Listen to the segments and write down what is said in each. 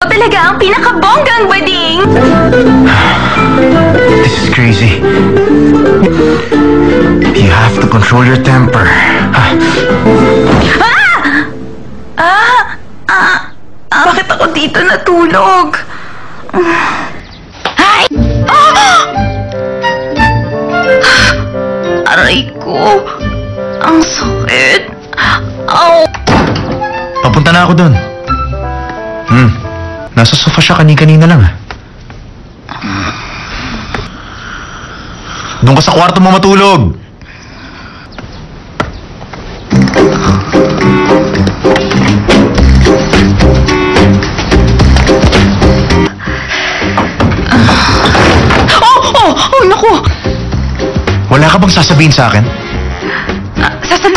Talaga ang pinakabonggang bading! This is crazy. You have to control your temper. Bakit ako dito natulog? Ay! Aray ko. Ang sakit. Ow! Papunta na ako dun. Nasa sofa siya kanina lang. Doon ka sa kwarto mo matulog. Oh, naku! Wala ka bang sasabihin sa akin?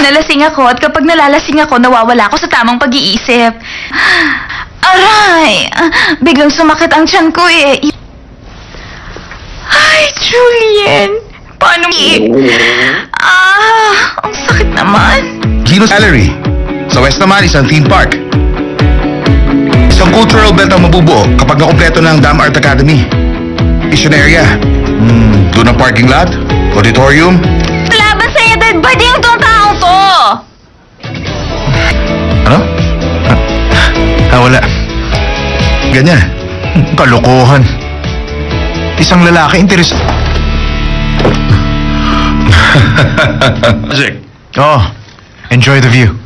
Nalasing ako at kapag nalalasing ako, nawawala ako sa tamang pag-iisip. Aray! Biglang sumakit ang tiyan ko eh. Ay, Julian! Paano? Ang sakit naman. Gino's Gallery. Sa West naman, isang theme park. Isang cultural belt ang mabubuo kapag nakumpleto ng Dam Art Academy. Mission area. Doon ang parking lot, auditorium. Laban sa'yo, dead bading tong taong to! Ano? Wala. Ganyan. Kalokohan. Isang lalaki interes... Magic. Oh, enjoy the view.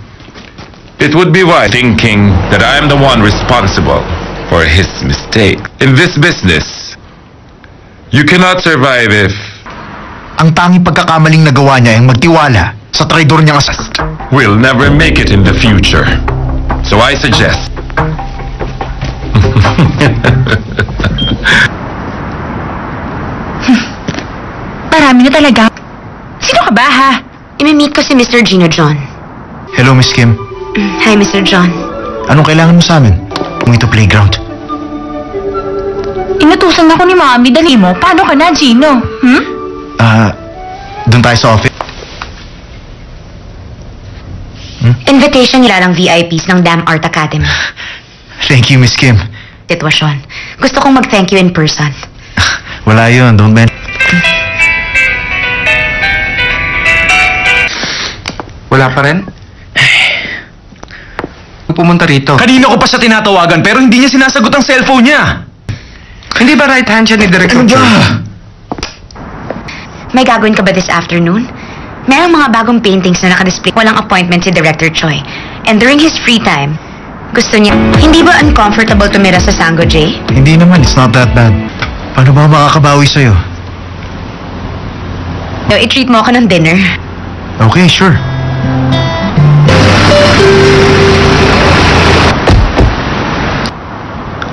It would be wise thinking that I am the one responsible for his mistake. In this business, you cannot survive if... Ang tanging pagkakamaling nagawa niya ay magtiwala sa traidor niyang asas. We'll never make it in the future. So I suggest... Marami na talaga. Sino ka ba, ha? Imi-meet ko si Mr. Gino John. Hello, Miss Kim. Hi, Mr. John. Anong kailangan mo sa amin? Kung ito playground. Inutusan ako ni Mami. Dali mo. Paano ka na, Gino? Doon tayo sa office. Invitation nila ng VIPs ng Dam Art Academy. Thank you, Miss Kim. Sitwasyon. Gusto kong mag-thank you in person. Wala yun, don't men... Wala pa rin? Pumunta rito. Kanina ko pa siya tinatawagan pero hindi niya sinasagot ang cellphone niya. Hindi ba right hand siya ni Director Choi? May gagawin ka ba this afternoon? Merong mga bagong paintings na nakadisplay. Walang appointment si Director Choi. And during his free time, gusto niya... Hindi ba uncomfortable tumira sa Sango J? Hindi naman, it's not that bad. Paano ba makakabawi sa'yo? I-treat mo ako ng dinner. Okay, sure.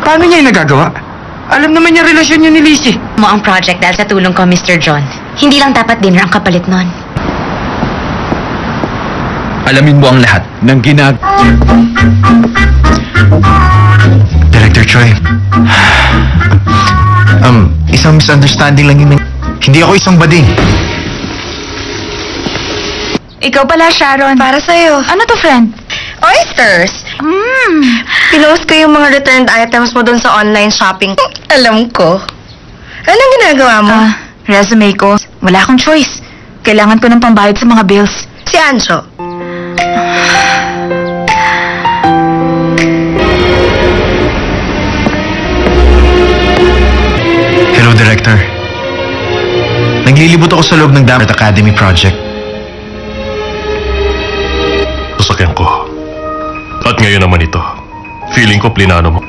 Paano niya yung nagagawa? Alam naman niya relasyon niya ni Lizzie. Mo ang project dahil sa tulong ko, Mr. John. Hindi lang dapat dinner ang kapalit nun. Alamin mo ang lahat ng Director Choi. Isang misunderstanding lang yun. Hindi ako isang bading. Ikaw pala, Sharon. Para sa'yo. Ano to, friend? Oysters! Pinost ko yung mga returned items mo dun sa online shopping. Alam ko. Anong ginagawa mo? Resume ko. Wala akong choice. Kailangan ko ng pambayad sa mga bills. Si Ancho. Hello, Director. Naglilibot ako sa loob ng Dam Art Academy project. Sasakyan ko. At ngayon naman ito. Feeling ko plinano mo.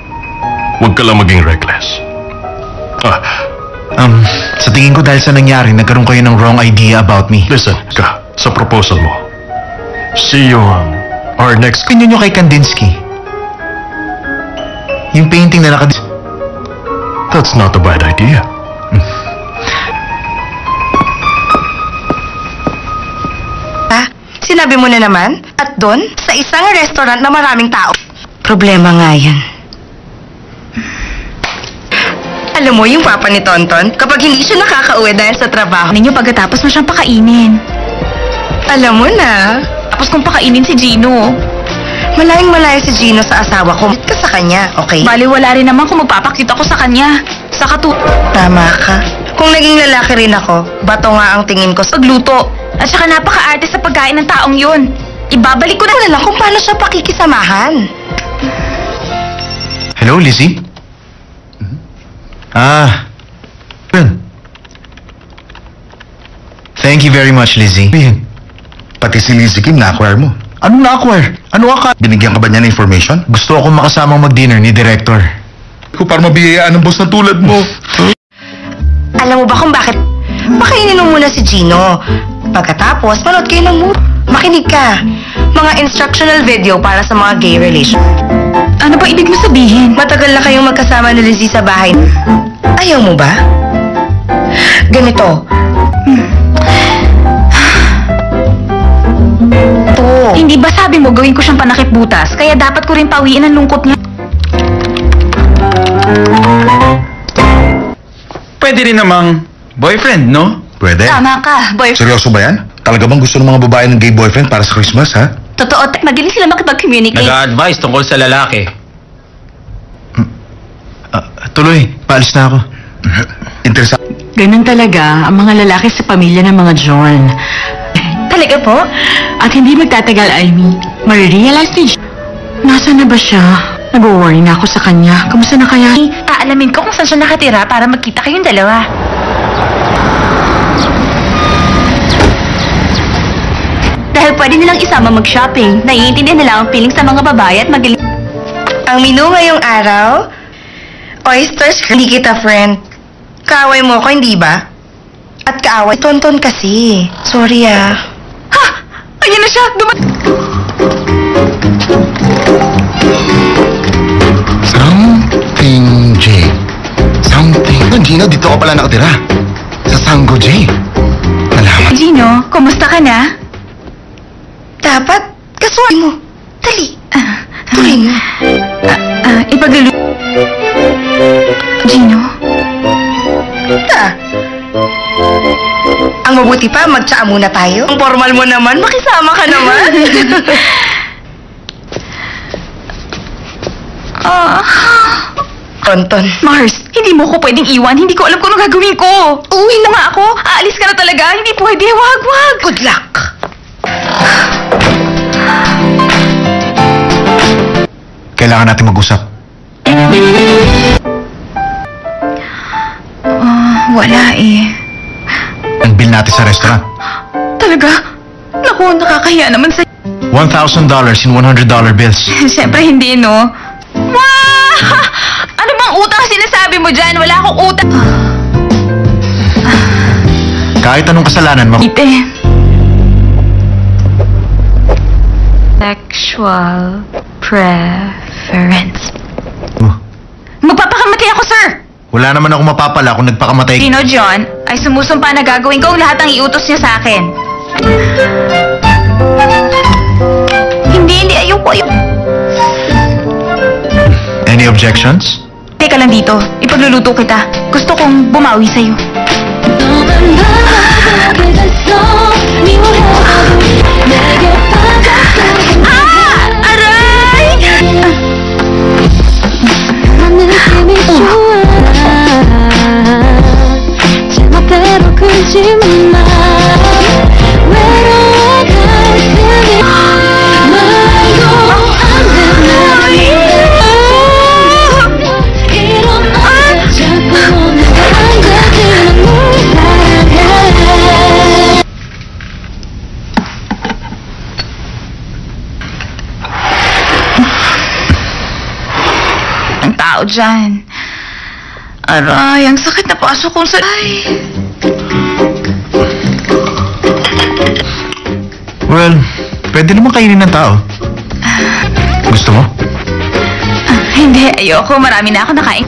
Huwag ka lang maging reckless. Sa tingin ko dahil sa nangyari, nagkaroon kayo ng wrong idea about me. Listen, sa proposal mo. See you on our next... Opinion nyo kay Kandinsky. Yung painting na That's not a bad idea. Sinabi mo na naman? At doon, sa isang restaurant na maraming tao. Problema nga yan. Alam mo yung papa ni Tonton, kapag hindi siya nakakauwi dahil sa trabaho, Ninyo pagkatapos mo siyang pakainin. alam mo na. Tapos kung pakainin si Gino. Malayang malayo si Gino sa asawa ko. Ka sa kanya, okay? Bali, wala rin naman kung magpapakita ko sa kanya. Sa Tama ka. Kung naging lalaki rin ako, bato nga ang tingin ko sa pagluto. At saka napaka-arte sa pagkain ng taong yun. Ibabalik ko na lang kung paano siya pakikisamahan. Hello, Lizzie? Well, thank you very much, Lizzie. Pati si Lizzie Kim na-acquire mo. Anong na-acquire? Ano Binigyan ka ba niya ng information? Gusto akong makasamang mag-dinner ni Director. Kung para mabiyayaan ng boss na tulad mo. Alam mo ba kung bakit? Pakainin mo muna si Gino. Pagkatapos, manood kayo ng movie. Makinig ka. Mga instructional video para sa mga gay relation. Ano ba ibig mo sabihin? Matagal na kayong magkasama ni Lizzie sa bahay. Ayaw mo ba? Ganito. Hindi ba sabi mo gawin ko siyang panakip butas? Kaya dapat ko rin pawiin ang lungkot niya. Pwede rin namang boyfriend, no? Pwede. Tama ka, boyfriend. Seryoso ba yan? Talaga bang gusto ng mga babae ng gay boyfriend para sa Christmas, ha? Totoo, magaling sila makipag-communicate. Nag-a-advise tungkol sa lalaki. Tuloy, paalis na ako. Interesante. Ganun talaga ang mga lalaki sa pamilya ng mga John. Talaga po? At hindi magtatagal, Amy. Marirealize ni John. Nasaan na ba siya? Nag-worry na ako sa kanya. Kamusta na kaya? Aalamin ko kung saan siya nakatira para magkita kayong dalawa. Dahil pwede nilang isama mag-shopping. Naiintindihan nila ang feelings sa mga babae at magaling. Ang menu ngayong araw, oysters. Hindi kita, friend. Kaaway mo ako, hindi ba? At kaaway, tonton kasi. Sorry, ah. Ha! Ayan na siya! Something J. Something. Gino, dito ka pala nakatira. Sa Sango J. Nalaman. Gino, kumusta ka na? Dapat, kasuway mo. Dali. Tuloy mo. Ipaglulu... Gino? Ang mabuti pa, magtsaa muna tayo. Ang formal mo naman, makisama ka naman. Tonton. Mars, hindi mo ko pwedeng iwan. Hindi ko alam kung ano gagawin ko. Uwi na nga ako. Aalis ka na talaga. Hindi pwede. Wag, wag. Good luck. Kailangan natin mag-usap. Wala eh. Ang bill natin sa restaurant. Talaga? Naku, nakakahiya naman sa... $1,000 in $100 bills. Siyempre hindi, no? Wow! Ano bang utang sinasabi mo dyan? Wala akong utang. Kahit anong kasalanan mo. Ite. Sexual preference. Magpapakamatay ako, sir! Wala naman ako mapapala kung nagpakamatay. Gino John ay sumusumpa na gagawin ko ang lahat ng iutos niya sa akin. Hindi, ayoko. Any objections? Teka lang dito, ipagluluto kita. Gusto kong bumawi sa'yo. Aray! Ang tao dyan. Aray, ang sakit na pasok kong sa... Ay. Well, pwede naman kainin ng tao. Gusto mo? Hindi, ayoko. Marami na ako nakain.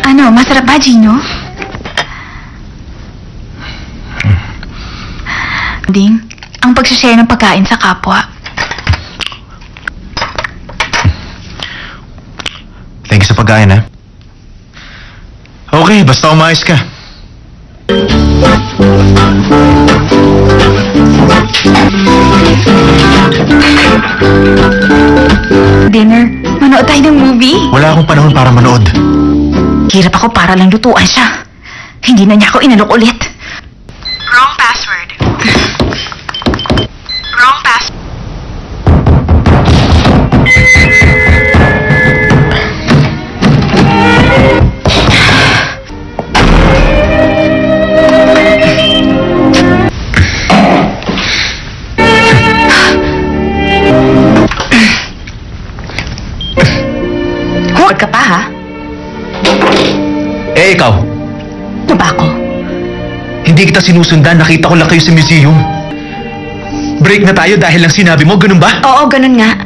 Ano, masarap ba, Gino? Ding, ang pag-share ng pagkain sa kapwa. Thank you sa pagkain, ha? Okay, basta umayos ka. Dinner. Manood tayo ng movie. Wala akong panahon para manood. Hirap ako para lang lutuan siya. Hindi na niya ako inalok ulit. Wrong password. Wrong password. Huwag ka pa, ha? Eh, ikaw. Ano ba ako? Hindi kita sinusundan. Nakita ko lang kayo sa museum. Break na tayo dahil lang sinabi mo. Ganun ba? Oo, ganun nga.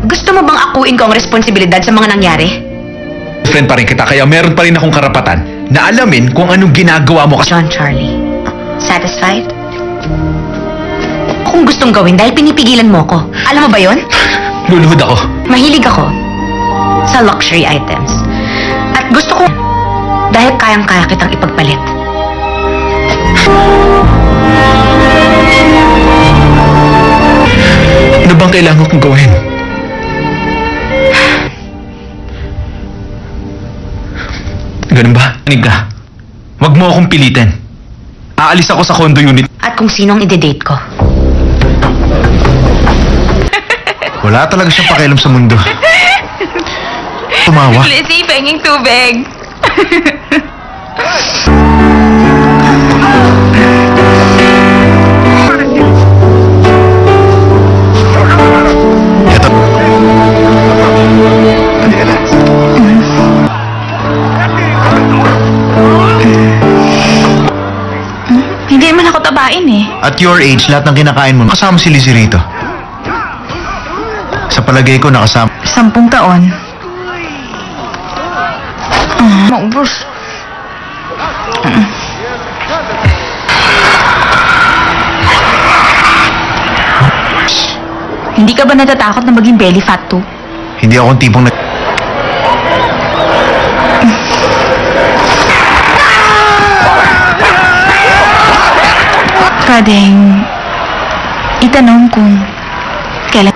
Gusto mo bang akuin ko ang responsibilidad sa mga nangyari? Friend pa rin kita, kaya meron pa rin akong karapatan na alamin kung anong ginagawa mo. John Charlie, satisfied? Kung gustong gawin dahil pinipigilan mo ko. Alam mo ba yon? Luluhod ako. Mahilig ako sa luxury items. At gusto ko dahil kayang-kaya kitang ipagpalit. Ano bang kailangan kong gawin? Ganun ba? Anig ka. Huwag mo akong pilitin. Aalis ako sa condo unit. At kung sinong ide-date ko. Wala talaga siyang pakialam sa mundo. Tumawa. Lizzie, penging tubig. Ito. Hindi naman ako tabain eh. At your age, lahat ng kinakain mo, kasama si Lizzie rito. Sa palagay ko, nakasama. 10 taon. Maubos. Hindi ka ba natatakot na maging belly fat too? Hindi ako ang tipong nag... Pwedeng itanong kung kailan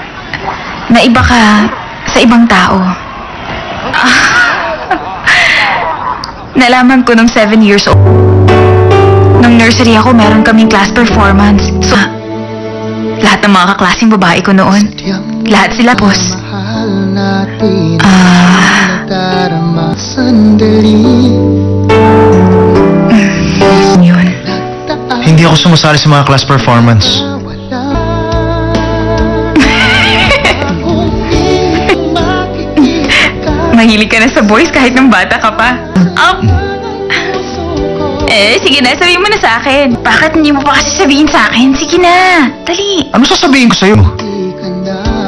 na iba ka sa ibang tao. Nalaman ko nung 7 years old. Nung nursery ako, meron kaming class performance. So, lahat ng mga kaklaseng babae ko noon, lahat sila boss. Yun. Hindi ako sumasali sa mga class performance. Mahilig ka na sa boys kahit nung bata ka pa. Sige na, sabihin mo na sa akin. Bakit hindi mo pa kasi sabihin sa akin? Sige na, dali. Ano sasabihin ko sa'yo?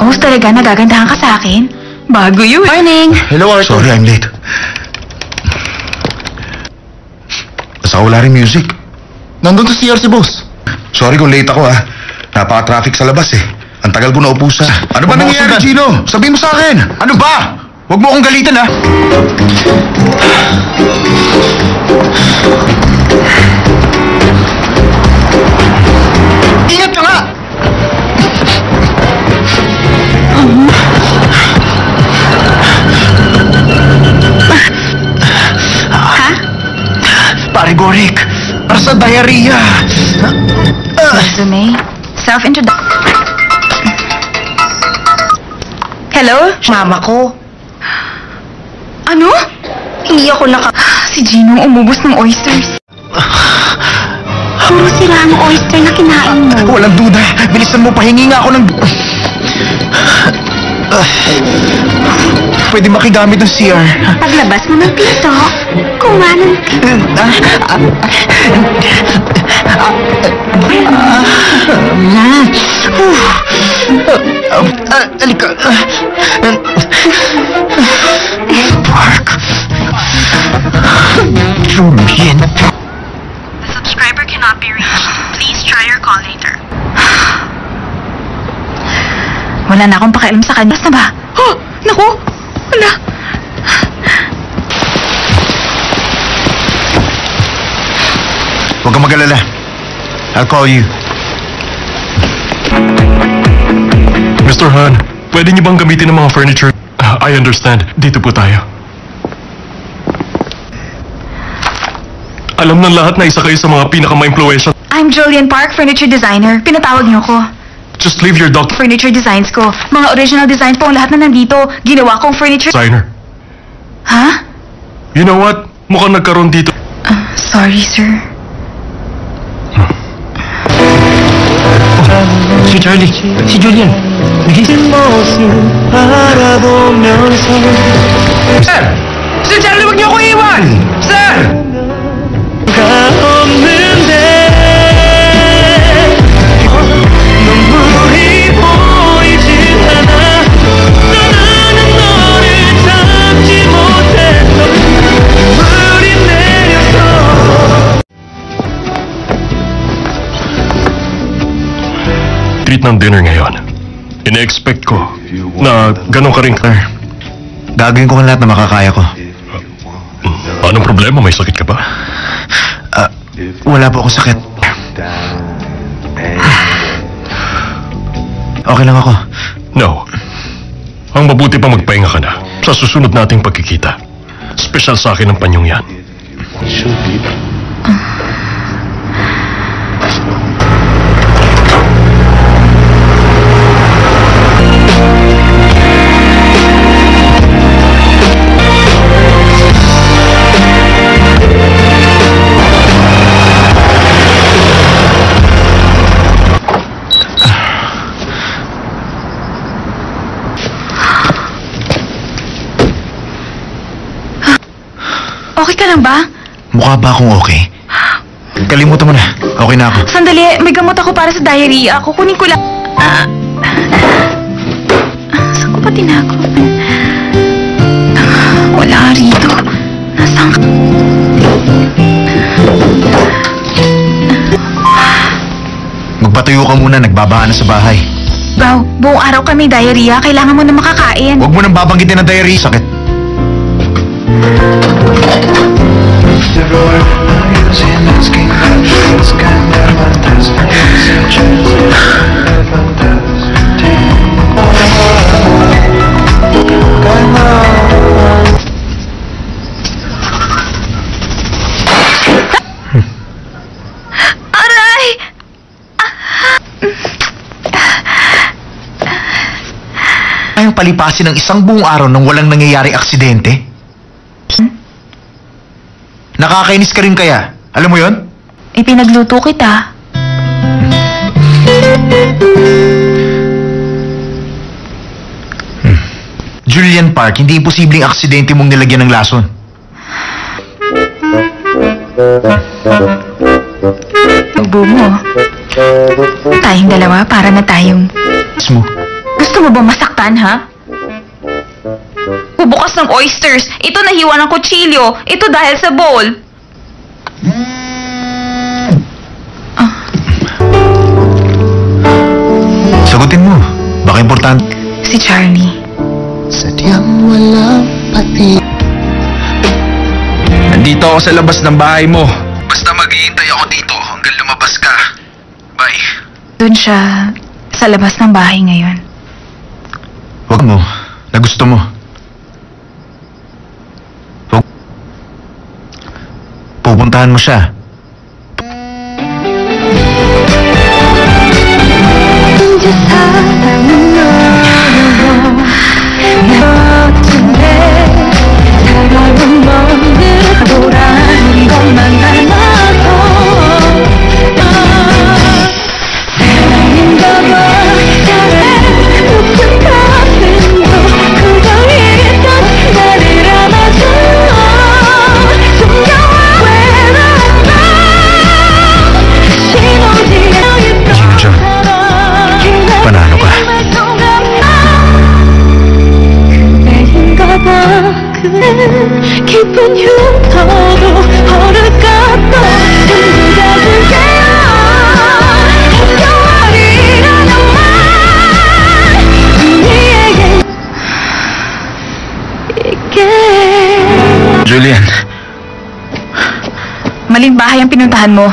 Oh, talaga, nagagandahan ka sa akin? Bago yun. Morning! Hello, Arthur. Sorry, I'm late. Basta wala rin music. Nandun sa CR si boss. Sorry kung late ako Napaka-traffic sa labas Ang tagal ko naupo sa... Ano ba nangyayari, Gino? Sabihin mo sa akin! Ano ba? Huwag mo akong galitan, ha? Ingat ka nga! Ha? Pare Gorik, para sa diarrhea. Resume. Self-introduction. Hello? Mama ko. Ano? Hindi ako Si Gino umubos ng oysters. Puro sila ang oyster na kinain mo. Walang duda. Bilisan mo, pahingi nga ako ng... Pwede makigamit ng CR. Paglabas mo ng pinto, kumanan ka. Alika. Park. Julian. The subscriber cannot be reached. Please try your call later. Wala na akong pakialam sa kanya. Basta ba? Oh! Naku! Wala! Huwag kang mag-alala. I'll call you. Mr. Han, pwede niyo bang gamitin ang mga furniture? I understand. Dito po tayo. Alam ng lahat na isa kayo sa mga pinaka-ma-impluwensya. I'm Julian Park, furniture designer. Pinatawag niyo ko. Just leave your Furniture designs ko. Mga original designs po ang lahat na nandito. Ginawa kong furniture... designer. Ha? You know what? Mukhang nagkaroon dito. Sorry, sir. Si Charlie, si Julian. Sir! Si Charlie, wag niyo ako iwan! Sir! Treat ng dinner ngayon. Ina-expect ko na ganun ka rin. Gagawin ko ang lahat na makakaya ko. Anong problema? May sakit ka ba? Wala po akong sakit. Okay lang ako. No. Ang mabuti pa magpahinga ka na sa susunod nating pagkikita. Special sa akin ang panyong yan. Okay ka lang ba? Mukha ba akong okay? Kalimutan mo na. Okay na ako. Sandali, may gamot ako para sa diarrhea. Kukunin ko lang. Saan ko ba tinago? Wala rito. Nasaan ka? Magpatuyo ka muna. Nagbabaan na sa bahay. Bao, buong araw kami diarrhea. Kailangan mo na makakain. Huwag mo nang babanggitin ng diarrhea. Sakit. Aray! Ayaw palipasin ng isang buong araw nang walang nangyayari aksidente? Nakakainis ka rin kaya? Alam mo yon? Ipinagluto kita. Julian Park, hindi imposibleng aksidente mong nilagyan ng lason. Tubo mo. Tayong dalawa para na tayong... Mo. Gusto mo ba masaktan, ha? Bubukas ng oysters. Ito nahiwa ng kutsilyo. Ito dahil sa bowl. Sagutin mo. Baka importante. Si Charlie. Nandito ako sa labas ng bahay mo. Basta maghihintay ako dito hanggang lumabas ka. Bye. Doon siya sa labas ng bahay ngayon. Huwag mo. Na gusto mo. Huwag. Pupuntahan mo siya. Panalo ka. 깊은 흉터도 허를까 또 전부 다 줄게요 해결이라는 말 우리에게 있게. Julian. Maling bahay ang pinuntahan mo.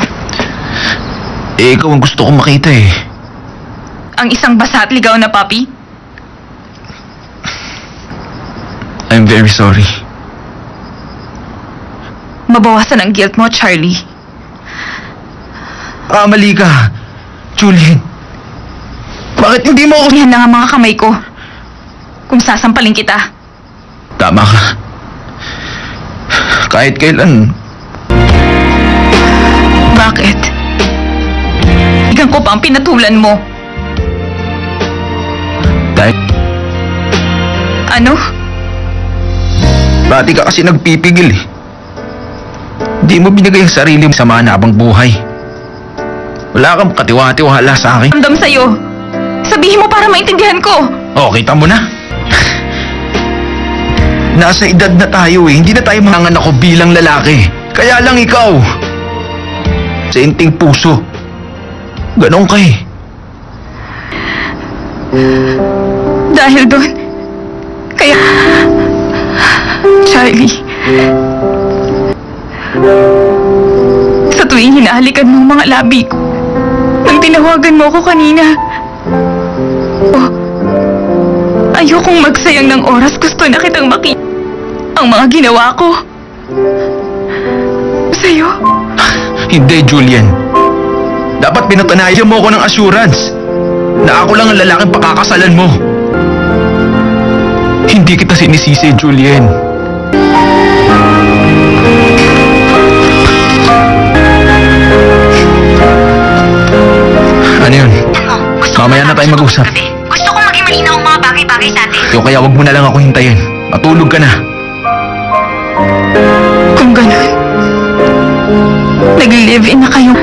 Ikaw ang gusto kong makita eh. Ang isang basa at ligaw na papi. I'm very sorry. Mabawasan ang guilt mo, Charlie. Mali ka, Julian. Bakit hindi mo ako... Yan lang ang mga kamay ko. Kung sasampalin kita. Tama ka. Kahit kailan. Bakit? Igan ko pa ang pinatulan mo. Dahil... Ano? Dati ka kasi nagpipigil eh. Di mo binigay ang sarili mo sa mahanapang buhay. Wala kang katiwa-tiwala sa akin. Ramdam sa'yo. Sabihin mo para maintindihan ko. Oh, kita mo na. Nasa edad na tayo eh. Hindi na tayo manganganak ko bilang lalaki. Kaya lang ikaw. Sa inting puso. Ganon ka eh. Dahil doon. Kaya... Charlie. Sa tuwing hinahalikan mo ang mga labi ko. Nang tinawagan mo ako kanina. Oh, ayokong magsayang ng oras. Gusto na kitang makita. Ang mga ginawa ko. Sa'yo. Hindi, Julian. Dapat pinatunayan mo ako ng assurance na ako lang ang lalaking pakakasalan mo. Hindi kita sinisisi, Julian. Ano yun? Mamaya na tayo mag-usap. Gusto kong maging malinaw ang mga bagay-bagay sa atin. So kaya wag mo na lang ako hintayin. Matulog ka na. Kung ganun, nag-live-in na kayo.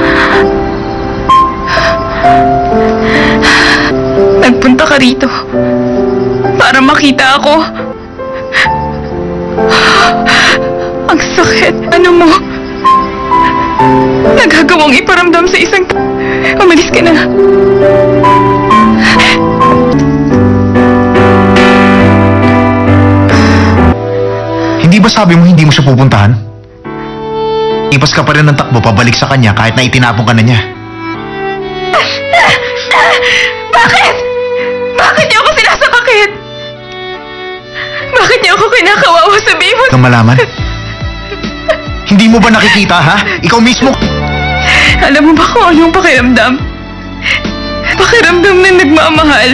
Nagpunta ka rito para makita ako. Ang sakit. Ano mo? Nagagawang iparamdam sa isang... Umalis ka na. Hindi ba sabi mo hindi mo siya pupuntahan? Ipas ka pa rin ng takbo pabalik sa kanya kahit na itinapon ka na niya. Bakit? Bakit niyo ako sinasakit? Bakit niyo ako kinakawawa? Sabihin mo... Kang malaman? Hindi mo ba nakikita, ha? Ikaw mismo... Alam mo ba kung anong pakiramdam? Pakiramdam na nagmamahal.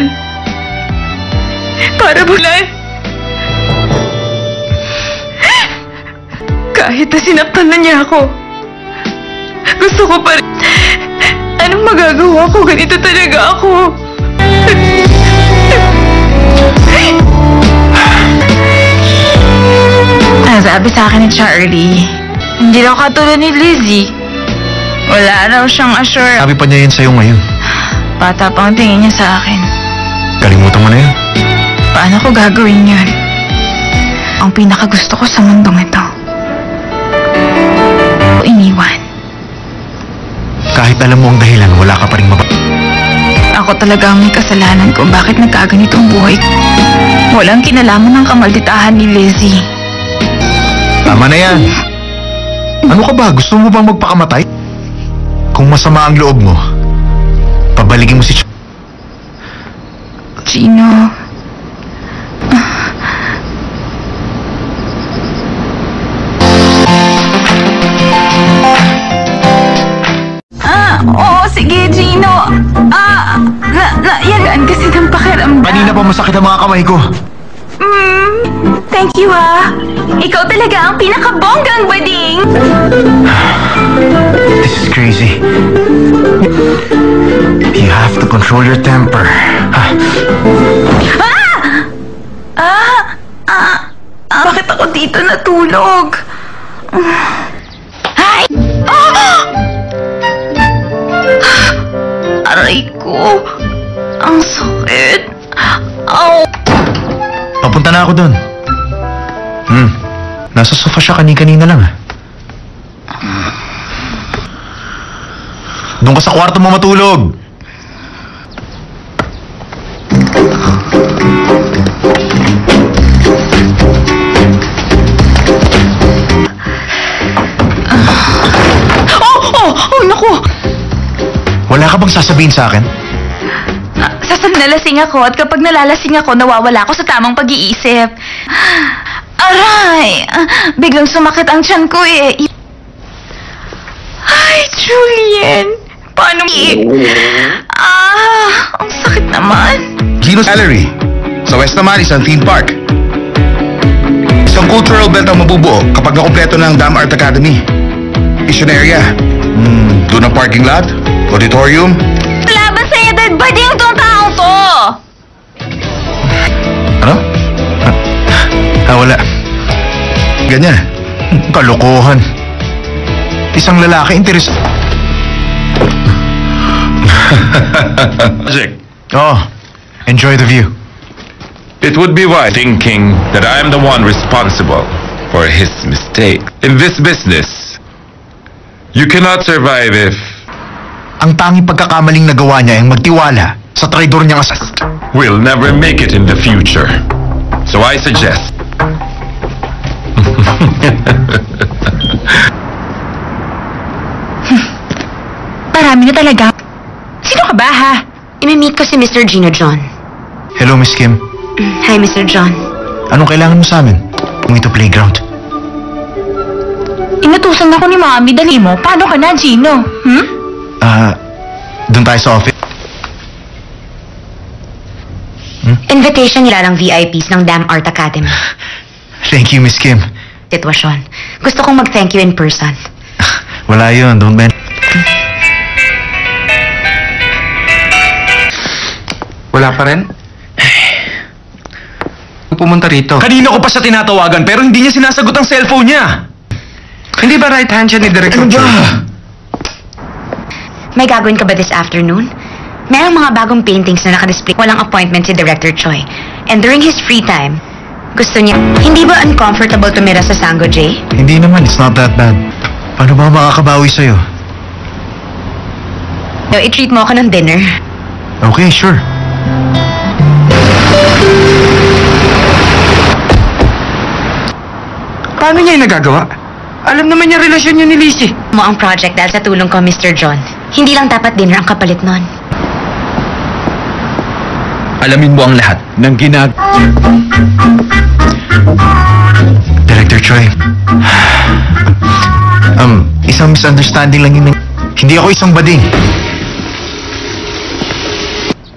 Para bulan. Kahit na sinaktan na niya ako, gusto ko pa rin. Anong magagawa ko? Ganito talaga ako. Ang sabi sa akin ni Charlie, hindi daw katulad ni Lizzie. Wala raw siyang assure. Sabi pa niya yun sa'yo ngayon. Bata pa ang tingin niya sa akin. Kalimutan mo na yun. Paano ko gagawin yun? Ang pinakagusto ko sa mundong ito. Iniwan. Kahit alam mo ang dahilan, wala ka pa rin Ako talaga ang may kasalanan kung bakit nagkaganito ang buhay ko. Walang kinalaman ng kamalditahan ni Lizzie. Tama na yan. Ano ka ba? Gusto mo bang magpakamatay? Kung masama ang loob mo, pabaligin mo si Gino. Oo, sige, Gino. Yan kasi ng pakiramdam. Kanina pa masakit ang mga kamay ko. Thank you, ha. Ikaw talaga ang pinakabonggang bading. This is crazy. You have to control your temper. Bakit ako dito natulog? Ay! Aray ko. Ang sakit. Ow! Papunta na ako doon. Nasa sofa siya kanina lang. Doon ka sa kwarto mo matulog. Oh, naku! Wala ka bang sasabihin sa akin? Nalasing ako at kapag nalalasing ako, nawawala ako sa tamang pag-iisip. Aray! Biglang sumakit ang tiyan ko eh. Ay, Julian! Paano ang sakit naman. Gino's Gallery. Sa west naman, isang theme park. Isang cultural belt ang mabubuo kapag nakumpleto ng Dam Art Academy. Mission area. Doon ang parking lot, auditorium. Laban sa iyo, dead body yung tong taong to! Ano? Wala. Ganyan. Kalokohan. Isang lalaki interes... Project. Oh, enjoy the view. It would be wise thinking that I am the one responsible for his mistake. In this business, you cannot survive if... Ang tanging pagkakamaling nagawa niya ay magtiwala sa traidor niyang asas. We'll never make it in the future. So I suggest... Marami na talaga. Sino ka ba, ha? Imi-meet ko si Mr. Gino John. Hello, Miss Kim. Hi, Mr. John. Anong kailangan mo sa amin? Kung ito playground. Inutusan ako ni Mami, dali mo. Paano ka na, Gino? Doon tayo sa office. Invitation nila ng VIPs ng Dam Art Academy. Thank you, Miss Kim. Sitwasyon. Gusto kong mag-thank you in person. Wala yun, don't men. Wala pa rin? Pumunta rito. Kanina ko pa siya tinatawagan pero hindi niya sinasagot ang cellphone niya. Hindi ba right hand siya ni Director Choi? May gagawin ka ba this afternoon? Merong mga bagong paintings na nakadisplay. Walang appointment si Director Choi. And during his free time, gusto niya... Hindi ba uncomfortable tumira sa Sango J? Hindi naman, it's not that bad. Paano ba makakabawi sa'yo? I-treat mo ako ng dinner. Okay, sure. Paano niya yung nagagawa? Alam naman niya relasyon niya ni Lizzie. Mo ang project dahil sa tulong ko, Mr. John. Hindi lang dapat dinner ang kapalit nun. Alamin mo ang lahat ng Director Choi. Isang misunderstanding lang yun. Hindi ako isang bading.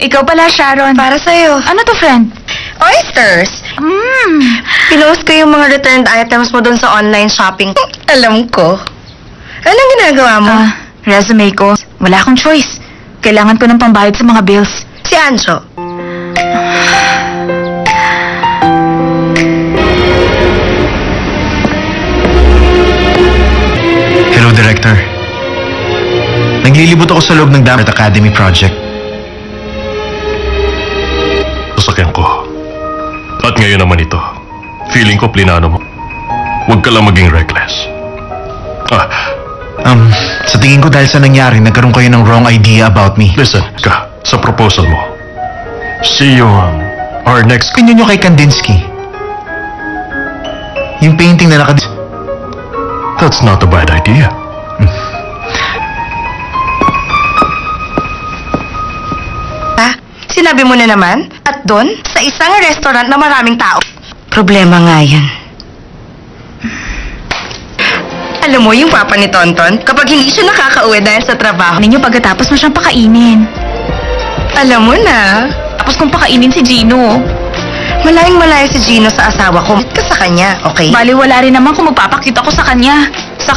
Ikaw pala, Sharon. Para sa'yo. Ano to, friend? Oysters! Pinost ko yung mga returned items mo doon sa online shopping. Alam ko. Anong ginagawa mo? Resume ko. Wala akong choice. Kailangan ko ng pambayad sa mga bills. Si Anjo. Hello, Director. Naglilibot ako sa loob ng Dam Art Academy project. Sasakyan ko. At ngayon naman ito. Feeling ko plinano mo. Huwag ka lang maging reckless. Sa tingin ko dahil sa nangyari, nagkaroon kayo ng wrong idea about me. Listen, ka, sa proposal mo. See you on our next... Opinion nyo kay Kandinsky. Yung painting na That's not a bad idea. Sinabi mo na naman? At doon, sa isang restaurant na maraming tao. Problema nga yan. Alam mo yung papa ni Tonton, kapag hindi siya nakakauwi dahil sa trabaho, Ninyo pagkatapos mo siyang pakainin. alam mo na, Tapos kung pakainin si Gino. malayang malayo si Gino sa asawa ko. Ka sa kanya, okay? Bali, wala rin naman kung magpapakita ko sa kanya. Sa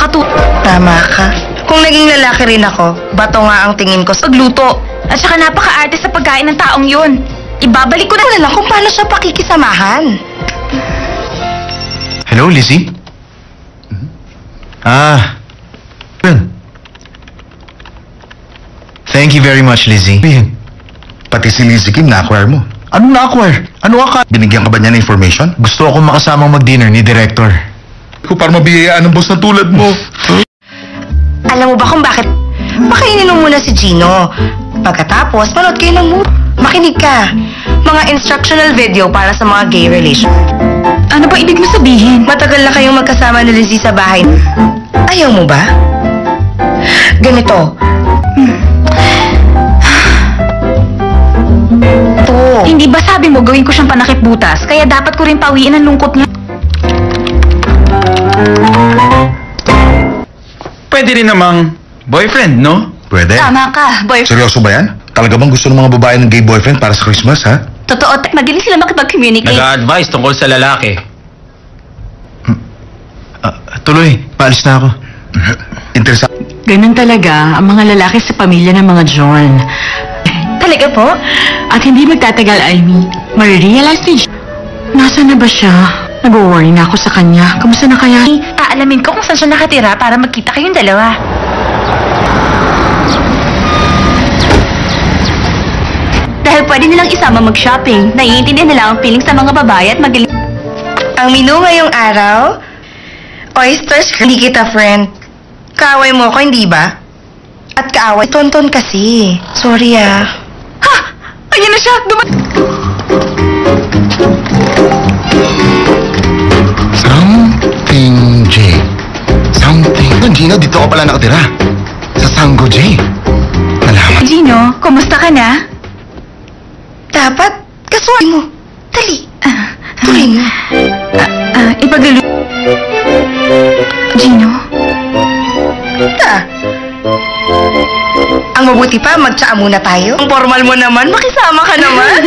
Tama ka. Kung naging lalaki rin ako, bato nga ang tingin ko sa pagluto. At saka napaka-arte sa pagkain ng taong yun. Ibabalik ko na lang kung paano siya pakikisamahan. Hello, Lizzie? Yun. Thank you very much, Lizzie. Pati si Lizzie Kim na-acquire mo. Anong na-acquire? Ano ka? Binigyan ka ba niya ng information? Gusto ako makasamang mag-dinner ni Director. Kung para mabiyayaan ng boss na tulad mo. Alam mo ba kung bakit? Pakainin mo muna si Gino. Pagkatapos, manood kayo ng movie. Makinig ka. Mga instructional video para sa mga gay relation. Ano ba ibig mo sabihin? Matagal na kayong magkasama ni Lizzie sa bahay. Ayaw mo ba? Ganito. Hindi ba sabi mo gawin ko siyang panakip butas? Kaya dapat ko rin pawiin ang lungkot niya. pwede rin namang Boyfriend, no? Pwede. Tama ka, boyfriend. Seryoso ba yan? Talaga bang gusto ng mga babae ng gay boyfriend para sa Christmas, ha? Totoo, magaling sila makipag-communicate. Nag-a-advise tungkol sa lalaki. Tuloy, paalis na ako. Interesante. Ganun talaga ang mga lalaki sa pamilya ng mga John. Talaga po? At hindi magtatagal, Amy. Marirealize ni John. Nasaan na ba siya? Nag-worry na ako sa kanya. Kamusta na kaya? Aalamin ko kung saan siya nakatira para magkita kayong dalawa. Dahil pwede nilang isama mag-shopping. Naiintindihan nila ang feelings sa mga babae at magaling. Ang menu ngayong araw, oysters, hindi kita friend. Kaaway mo ako, hindi ba? At kaaway, tonton kasi. Sorry ah. Ha! Ayan na siya! Something J. Something. Gino, dito ka pala nakatira. Sa Sango J. Nalaman. Gino, kumusta ka na? Dapat, kasuway mo. Dali. Tuloy mo. Ipaglulu... Gino? Ang mabuti pa, magtsaa muna tayo. Ang formal mo naman, makisama ka naman.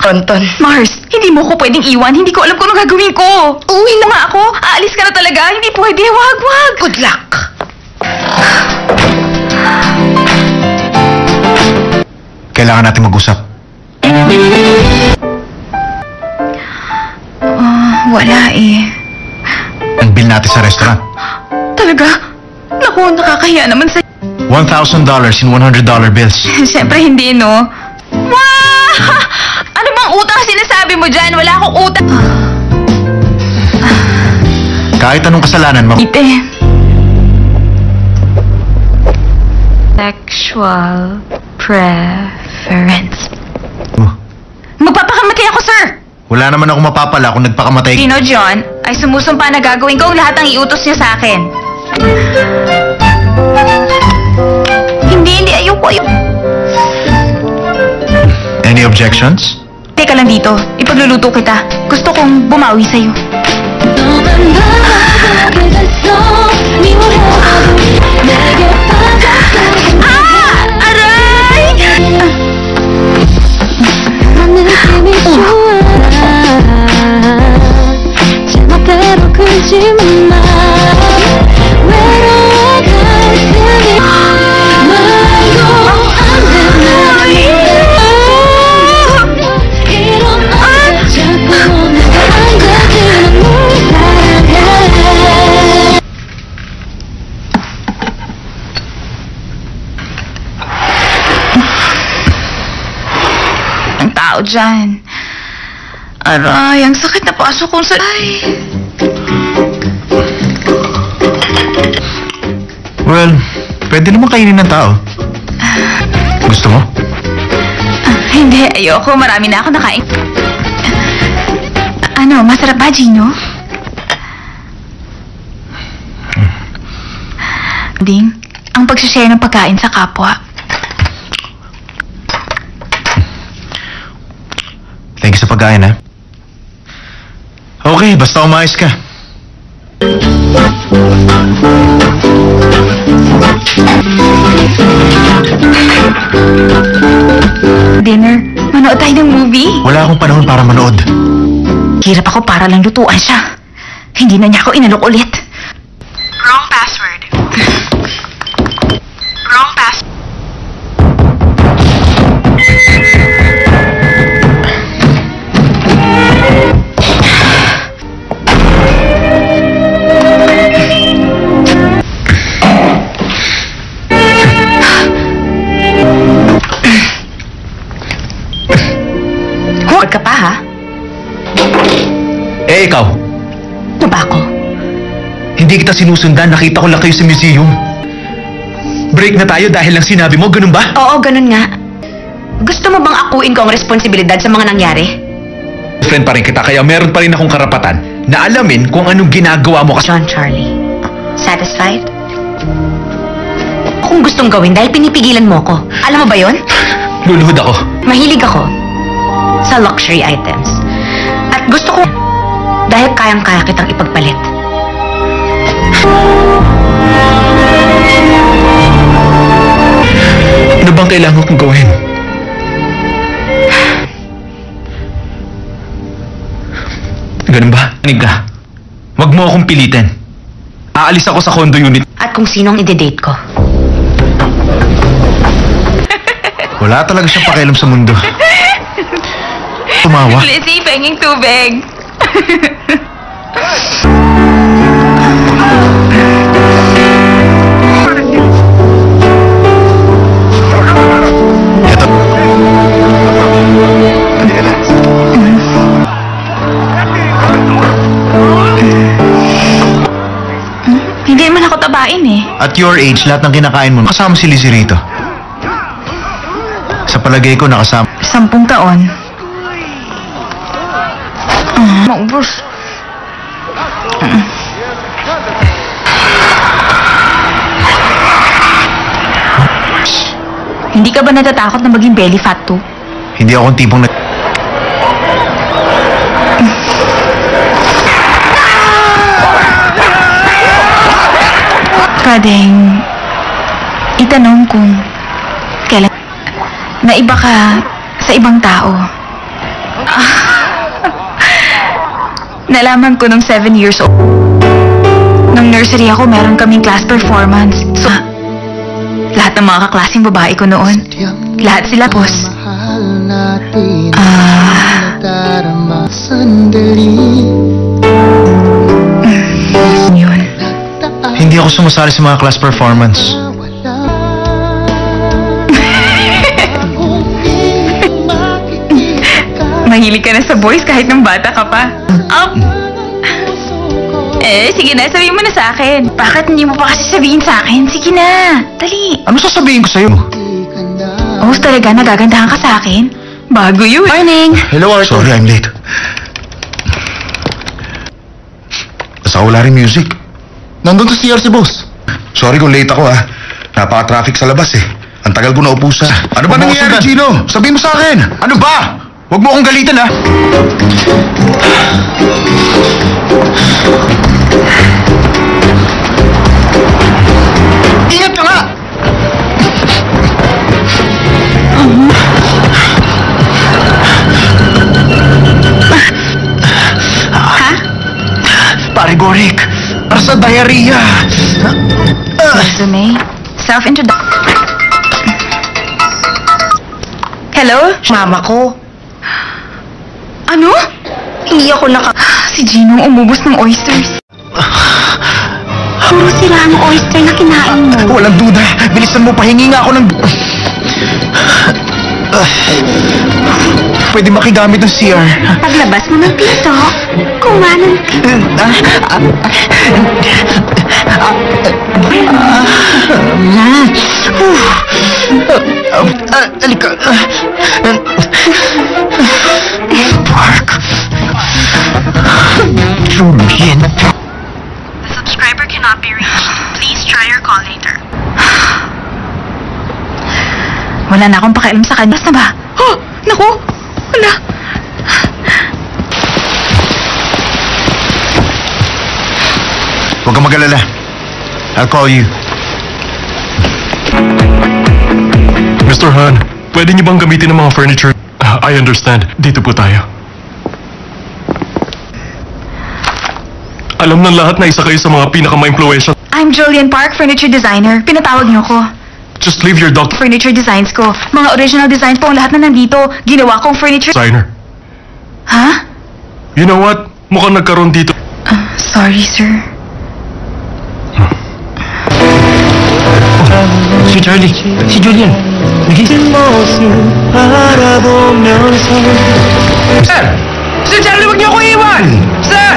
Tonton. Mars, hindi mo ko pwedeng iwan. Hindi ko alam kung ano gagawin ko. Uwi na nga ako. Aalis ka na talaga. Hindi pwede. Wag, wag. Good luck. Kailangan natin mag-usap. Wala eh. Ang bill natin sa restaurant. Talaga? Naku, nakakahiya naman sa... $1,000 in $100 bills. Siyempre hindi, no? Wow! Ano bang utang sinasabi mo dyan? Wala akong utang. Kahit anong kasalanan mo. Ite. Sexual preference. Magpapakamatay ako, sir! Wala naman ako mapapala kung nagpakamatay. Gino John ay sumusumpa na gagawin ko ang lahat ng iutos niya sa akin. Hindi, ayoko. Any objections? Teka lang dito, ipagluluto kita. Gusto kong bumawi sa'yo. Aray! 제멋대로 굴지만 마 외로워갈 테니 말도 안 되는 이런 자꾸 내가 안 되지만 널 사랑해 Ang tao dyan. Aray, ang sakit na pasok kong sa... Ay. Well, pwede naman kainin ng tao. Gusto mo? Hindi, ayoko. Marami na ako nakain. Ano, masarap ba, Gino? Ding, ang pagsishare ng pagkain sa kapwa. Thank you sa pagkain, ha? Okay, basta umayos ka. Dinner, manood tayo ng movie. Wala akong panahon para manood. Hirap ako para lang lutuan siya. Hindi na niya ako inalok ulit. Wrong password. Wrong password. Huwag ka pa, ha? Eh, ikaw. Ano ba ako? Hindi kita sinusundan. Nakita ko lang kayo sa museum. Break na tayo dahil lang sinabi mo. Ganun ba? Oo, ganun nga. Gusto mo bang akuin ko ang responsibilidad sa mga nangyari? Friend pa rin kita, kaya meron pa rin akong karapatan na alamin kung anong ginagawa mo kasi. John Charlie, satisfied? Kung gustong gawin dahil pinipigilan mo ko. Alam mo ba yon? Luluhod ako. Mahilig ako sa luxury items. At gusto ko Dahil kayang-kaya kitang ipagpalit. Ano bang kailangan kong gawin? Ganun ba? Anig ka. Huwag mo akong pilitin. Aalis ako sa condo unit. At kung sinong ide-date ko. Wala talaga siyang pakialam sa mundo. Tumawa. Lizzie, penging tubig. Ito. Hindi naman ako tabain eh. At your age, lahat ng kinakain mo, kasama si Lizzie rito. Sa palagay ko, nakasama. 10 taon. Maubos. Hindi ka ba natatakot na maging belly fat to? Hindi akong tipong na... Pwedeng itanong kung kailan na iba ka sa ibang tao. Nalaman ko nung 7 years old. Nung nursery ako, meron kaming class performance. So, lahat ng mga kaklaseng babae ko noon, lahat sila boss. Yun. Hindi ako sumasali sa mga class performance. Mahilig ka na sa boys kahit nung bata ka pa. Sige na, sabihin mo na sa akin. Bakit hindi mo pa kasi sabihin sa akin? Sige na, dali. Ano sasabihin ko sa'yo? Boss, talaga nagagandahan ka sa akin? Bago yun. Morning. Hello, Arthur. Sorry, I'm late. Basta wala rin music. Nandun to si boss. Sorry kung late ako Napaka-traffic sa labas eh. Ang tagal ko na upo sa... Ano ba nangyayari, Gino? Sabihin mo sa akin. Ano ba? Huwag mo akong galitan, ha? Ingat ka nga! Ha? Pare Gorik, para sa diarrhea. Resume. Self-introduction. Hello? Mama ko. Ano? Hindi ako Si Gino umubos ng oysters. Puro sira ang oyster na kinain mo. Walang duda. Bilisan mo, pahingi nga ako ng... Pwede makigamit ng CR. Paglabas mo ng pinto, kumanan ka. Halika. Park. Julian. Subscriber cannot be reached. Please try your call later. Wala na akong pakialam sa kanya. Basta ba? Oh! Naku! Wala! Huwag kang mag-alala. I'll call you. Mr. Han, pwede niyo bang gamitin ng mga furniture? I understand. Dito po tayo. Alam ng lahat na isa kayo sa mga pinaka-ma-impluwensya. I'm Julian Park, furniture designer. Pinatawag niyo ko. Just leave your doctor Furniture designs ko. Mga original designs po ang lahat na nandito. Ginawa kong furniture... designer. Ha? You know what? Mukhang nagkaroon dito. Sorry, sir. Si Charlie, si Julian. Nagising. Sir! Sir Charlie, wag niyo ako iwan! Sir!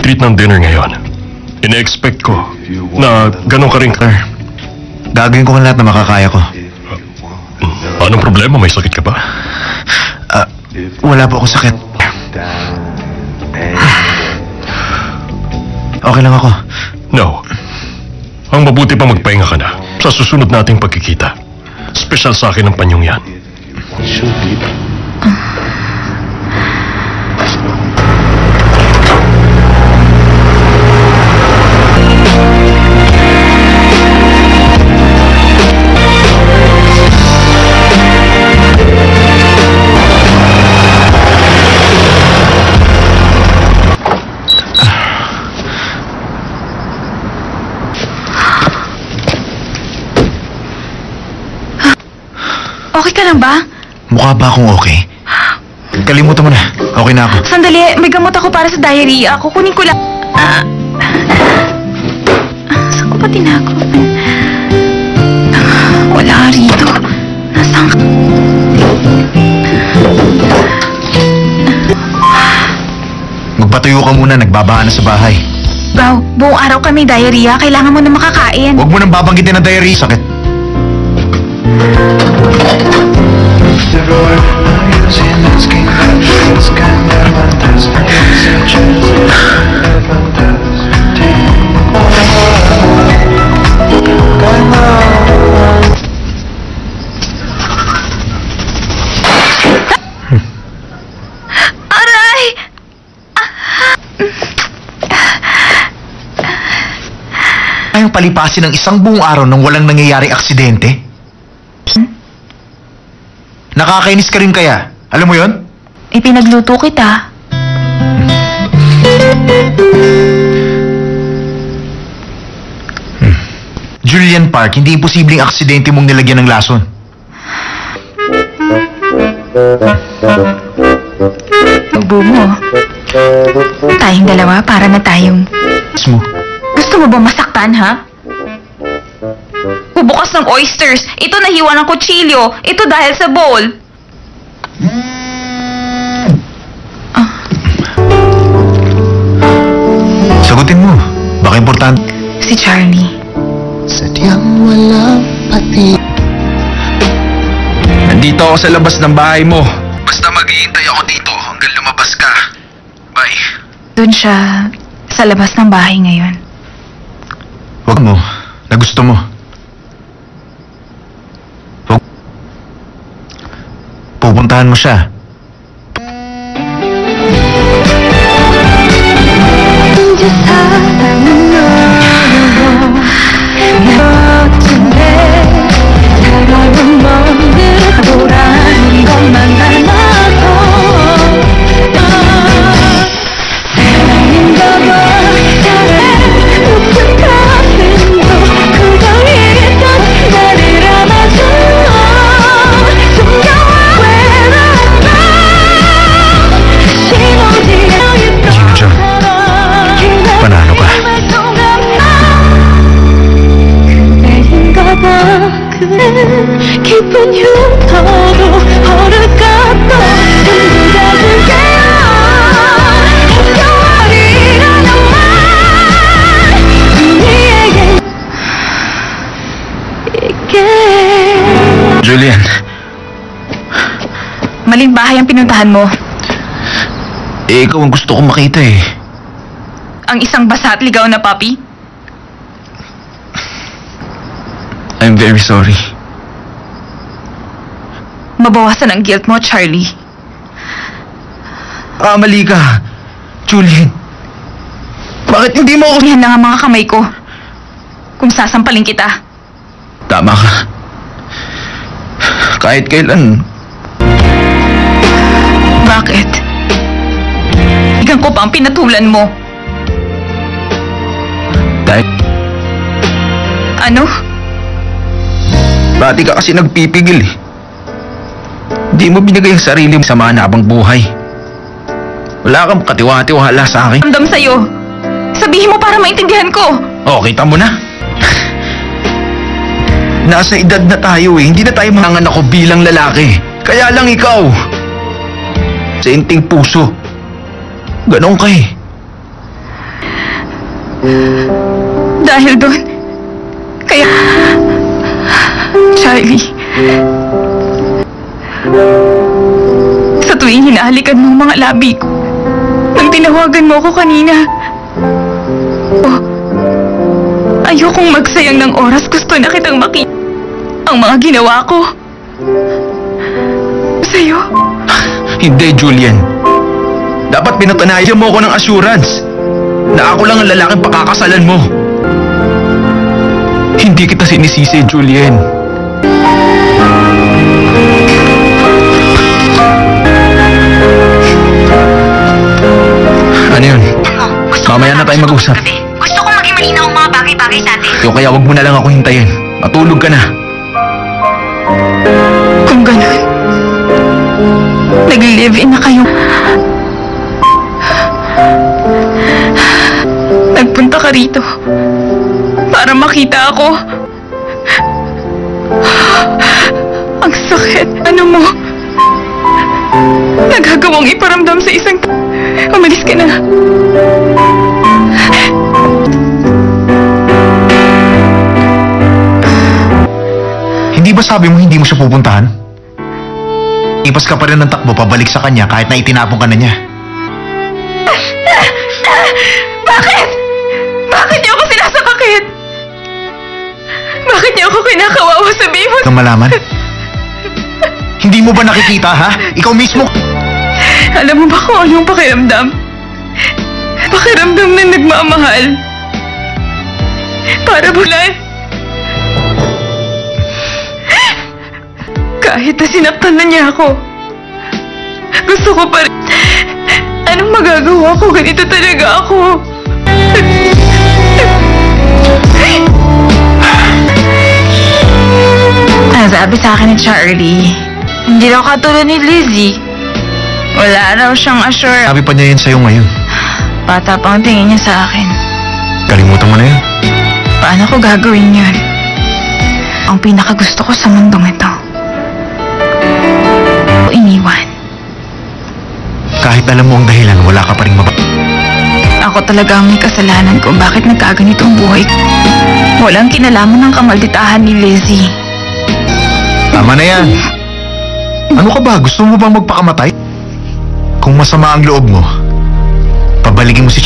Treat ng dinner ngayon. Ina-expect ko na ganun ka rin. Gagawin ko ang lahat na makakaya ko. Anong problema? May sakit ka ba? Wala po akong sakit. Okay lang ako. No. Ang mabuti pa magpahinga ka na. Sa susunod nating pagkikita. Special sa akin ang panyong yan. Okay ka lang ba? Mukha ba akong okay? Kalimutan mo na. Okay na ako. Sandali, may gamot ako para sa diarrhea. Kukunin ko lang. Saan ko ba tinago? Wala rito. Nasaan ka? Magpatuyo ka muna. Nagbabaan na sa bahay. Wow, buong araw kami diarrhea. Kailangan mo na makakain. Huwag mo nang babanggitin ng diarrhea. Sakit. Aray! Ayong palipasin ng isang buong araw nang walang nangyayaring aksidente? Nakakainis ka rin kaya? Alam mo yon? Ipinagluto kita. Julian Park, hindi imposibleng aksidente mong nilagyan ng lason. Ubo mo. Tayong dalawa para na tayong... Mo. Gusto mo ba masaktan, ha? Bubukas ng oysters. Ito nahiwa ng kutsilyo. Ito dahil sa bowl. Sagutin mo. Baka importante. Si Charlie. Sadyang walang pati. Nandito ako sa labas ng bahay mo. Basta maghihintay ako dito hanggang lumabas ka. Bye. Doon siya sa labas ng bahay ngayon. Huwag mo. Na gusto mo. Huwag. Pupuntahan mo siya. Panalo ka. 깊은 흉터도 허락갔던 전부 다 줄게요 힘겨워리라는 말 우리에게 있게. Julian. Maling bahay ang pinuntahan mo. Ikaw ang gusto kong makita eh. Ang isang basa at ligaw na puppy. I'm very sorry. Mabawasan ang guilt mo, Charlie. Mali ka. Julian. Bakit hindi mo ako... Yan lang ang mga kamay ko. Kung sasampalin kita. Tama ka. Kahit kailan. Bakit? Hanggang ko pa ang pinatulan mo. Dahil... Ano? Dati ka kasi nagpipigil eh. Di mo binigay ang sarili mo sa mahanapang buhay. Wala kang katiwa-tiwala sa akin. Ramdam sa'yo. Sabihin mo para maintindihan ko. Oh, kita mo na. Nasa edad na tayo eh. Hindi na tayo manganganak ako bilang lalaki. Kaya lang ikaw. Senting puso. Ganon ka eh. Dahil doon. Kaya... Charlie. hinahalikan mo ang mga labi ko. Nang tinawagan mo ako kanina. Oh, ayokong magsayang ng oras. Gusto na kitang makita. Ang mga ginawa ko. Sa'yo? Hindi, Julian. Dapat pinatunayan mo ako ng assurance na ako lang ang lalaking pakakasalan mo. Hindi kita sinisisi, Julian. Ano yun? Mamaya na tayo mag-usap. Gusto kong maging malinaw ang mga bagay-bagay sa atin. Kaya wag mo na lang ako hintayin. Matulog ka na. Kung ganun, nag-live-in na kayo. Nagpunta ka rito para makita ako. Ang sakit. Ano mo? Nagagawang iparamdam sa isang... Umalis ka na. Hindi ba sabi mo hindi mo siya pupuntahan? Ipas ka pa rin ng takbo pabalik sa kanya kahit na itinapon ka na niya. Bakit? Bakit niyo ako sinasakakit? Bakit niyo ako kinakawawa? Sabihin mo. Kang malaman? Hindi mo ba nakikita, ha? Ikaw mismo. Alam mo ba kung anong pakiramdam? Pakiramdam na nagmamahal. Para bulan. Kahit na sinaktan na niya ako, gusto ko pa rin. Anong magagawa ko? Ganito talaga ako. Ang sabi sa akin ni Charlie, hindi daw katulad ni Lizzie. Wala raw siyang assure. Sabi pa niya yun sa'yo ngayon. Bata pa ang tingin niya sa akin. Kalimutan mo na yun. Paano ko gagawin yun? Ang pinakagusto ko sa mundong ito. O iniwan. Kahit alam mo ang dahilan, wala ka pa rin Ako talaga ang may kasalanan kung bakit nagkaganito ang buhay ko. Walang kinalaman ng kamalditahan ni Lizzie. Tama na yan. Ano ka ba? Gusto mo bang magpakamatay? Kung masama ang loob mo, pabalikin mo si